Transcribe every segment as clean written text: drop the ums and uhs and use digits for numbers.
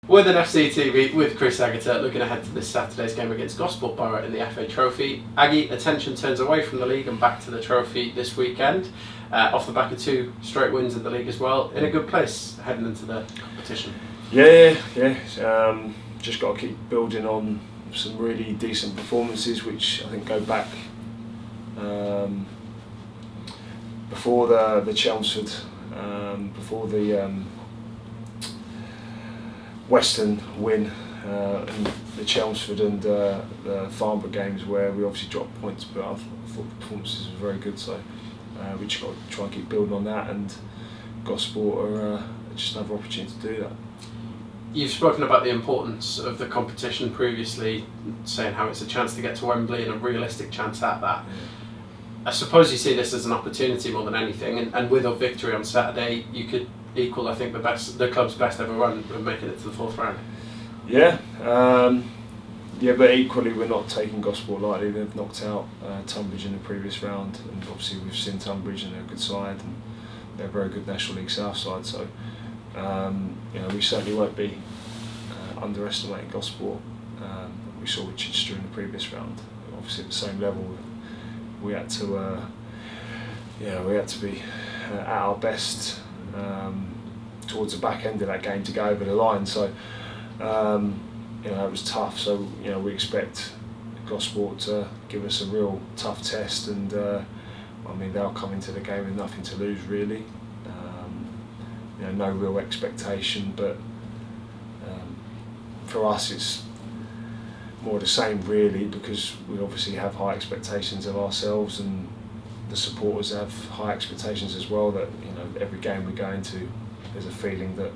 With an FC TV with Chris Agutter looking ahead to this Saturday's game against Gosport Borough in the FA Trophy. Aggie, attention turns away from the league and back to the trophy this weekend, off the back of 2 straight wins in the league as well. In a good place heading into the competition. Yeah. Just got to keep building on some really decent performances, which I think go back before the Chelmsford, before the Western win, and the Chelmsford and the Farnborough games where we obviously dropped points, but I thought the performances were very good, so we just got to try and keep building on that, and Gosport are just another opportunity to do that. You've spoken about the importance of the competition previously, saying how it's a chance to get to Wembley and a realistic chance at that. Yeah. I suppose you see this as an opportunity more than anything, and with a victory on Saturday you could equal, I think, the club's best ever run of making it to the 4th round. Yeah, but equally we're not taking Gosport lightly. They've knocked out Tunbridge in the previous round, and obviously we've seen Tunbridge and they're a good side, and they're a very good National League South side. So we certainly won't be underestimating Gosport. We saw with Chichester in the previous round. Obviously at the same level, we had to be at our best towards the back end of that game to go over the line. So it was tough. So we expect Gosport to give us a real tough test, and they'll come into the game with nothing to lose really. No real expectation, but for us it's more the same really, because we obviously have high expectations of ourselves, and the supporters have high expectations as well, that every game we go into there's a feeling that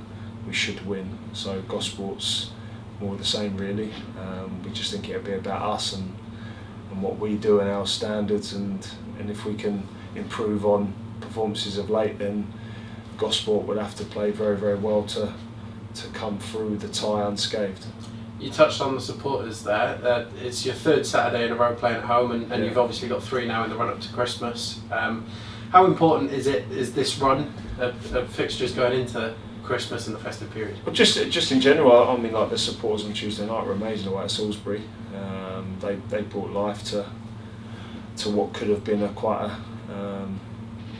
we should win. So Gosport's more the same really. We just think it'll be about us and what we do and our standards, and if we can improve on performances of late, then Gosport would have to play very, very well to come through the tie unscathed. You touched on the supporters there. It's your 3rd Saturday in a row playing at home, and you've obviously got 3 now in the run up to Christmas. How important is this run of fixtures going into Christmas and the festive period? Well, just in general, like the supporters on Tuesday night were amazing away at Salisbury. They brought life to what could have been quite a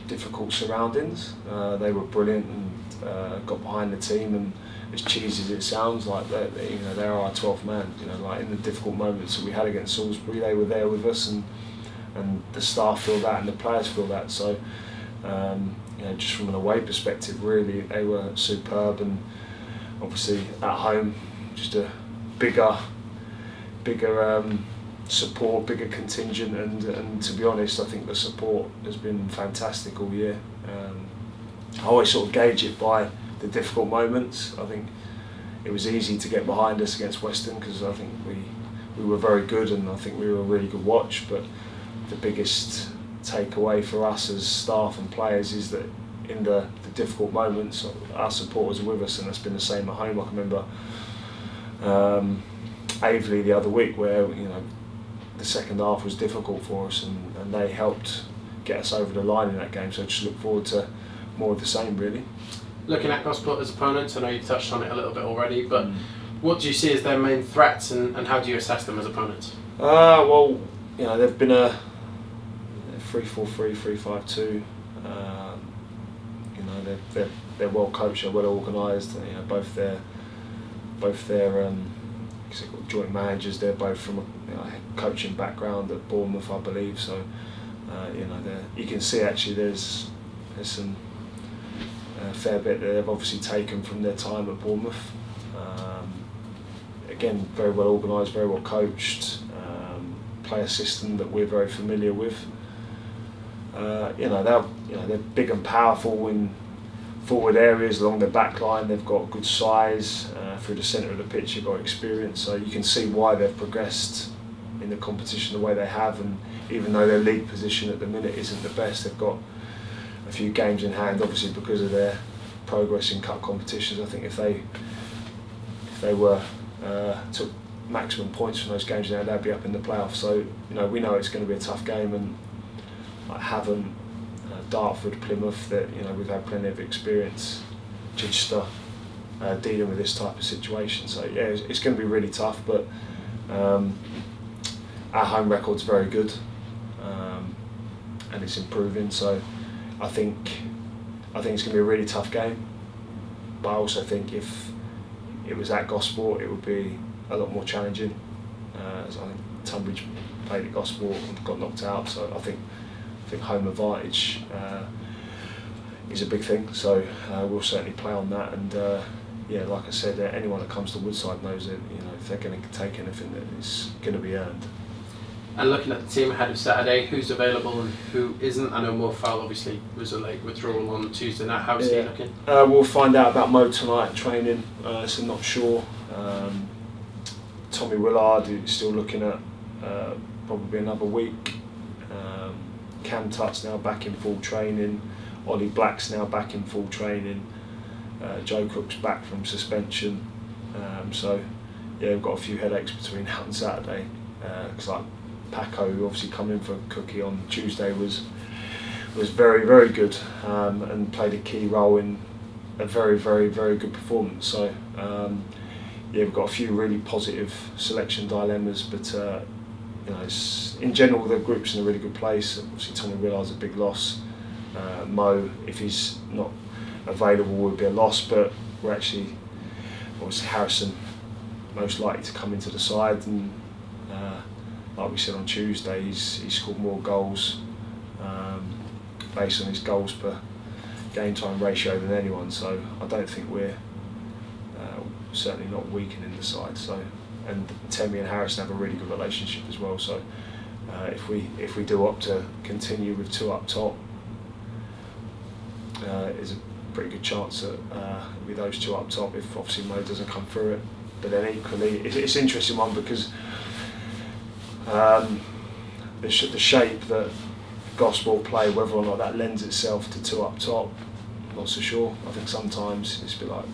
difficult surroundings. They were brilliant and got behind the team, and as cheesy as it sounds, like they're our 12th man. Like in the difficult moments that we had against Salisbury, they were there with us, and the staff feel that and the players feel that. So just from an away perspective, really they were superb, and obviously at home just a bigger support, bigger contingent, and to be honest, I think the support has been fantastic all year. I always sort of gauge it by the difficult moments. I think it was easy to get behind us against Western because I think we were very good, and I think we were a really good watch, but the biggest takeaway for us as staff and players is that in the difficult moments our supporters are with us, and that's been the same at home. I can remember Aveley the other week where the second half was difficult for us, and they helped get us over the line in that game. So I just look forward to more of the same really. Looking at Gosport as opponents, I know you've touched on it a little bit already, but what do you see as their main threats, and how do you assess them as opponents? They've been a 3-4-3, 3-5-2. They're well coached, they're well organised. Both their joint managers, they're both from a coaching background at Bournemouth, I believe. So you can see actually there's some fair bit that they've obviously taken from their time at Bournemouth. Again, very well organised, very well coached, player system that we're very familiar with. They're big and powerful in forward areas along the back line. They've got good size. Through the centre of the pitch, they've got experience. So you can see why they've progressed in the competition the way they have. And even though their league position at the minute isn't the best, they've got a few games in hand, obviously because of their progress in cup competitions. I think if they took maximum points from those games now, they'd be up in the playoffs. So we know it's going to be a tough game, and Havant, Dartford, Plymouth, that we've had plenty of experience. Chichester, dealing with this type of situation. So yeah, it's going to be really tough, but our home record's very good, and it's improving. So I think it's going to be a really tough game. But I also think if it was at Gosport, it would be a lot more challenging. So I think Tunbridge played at Gosport and got knocked out. So I think home advantage is a big thing. So we'll certainly play on that. And yeah, like I said, anyone that comes to Woodside knows that if they're going to take anything, that it's going to be earned. And looking at the team ahead of Saturday, who's available and who isn't? I know Mo Fowl obviously was a late withdrawal on Tuesday night. How's he looking? We'll find out about Mo tonight training, so not sure. Tommy Willard is still looking at probably another week. Cam Tutt's now back in full training. Ollie Black's now back in full training. Joe Cook's back from suspension. So yeah, we've got a few headaches between now and Saturday. Because like Paco, who obviously come in for Cookie on Tuesday, was very, very good, and played a key role in a very, very, very good performance. So yeah, we've got a few really positive selection dilemmas, but in general the group's in a really good place. Obviously Tommy Willard's a big loss. Mo, if he's not available, would be a loss, but we're actually, obviously Harrison most likely to come into the side, and like we said on Tuesday, he's scored more goals based on his goals per game time ratio than anyone. So I don't think we're certainly not weakening the side. So, and Temi and Harrison have a really good relationship as well. So if we do opt to continue with two up top, there's a pretty good chance that with those two up top, if obviously Mo doesn't come through it. But then equally, it's an interesting one because the shape that Gosport play, whether or not that lends itself to two up top, I'm not so sure. I think sometimes it's a bit like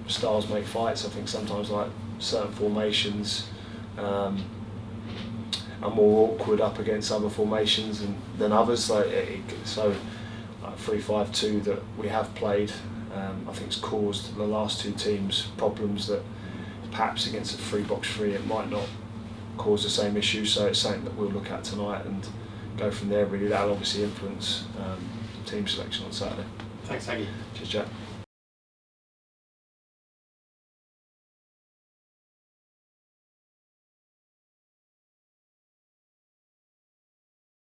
stars make fights. I think sometimes like certain formations are more awkward up against other formations than others. So like 3-5-2 that we have played, I think it's caused the last two teams problems that perhaps against a 3-box-3 it might not cause the same issue. So it's something that we'll look at tonight and go from there. Really, that'll obviously influence team selection on Saturday. Thanks, Aggie. Cheers, Jack.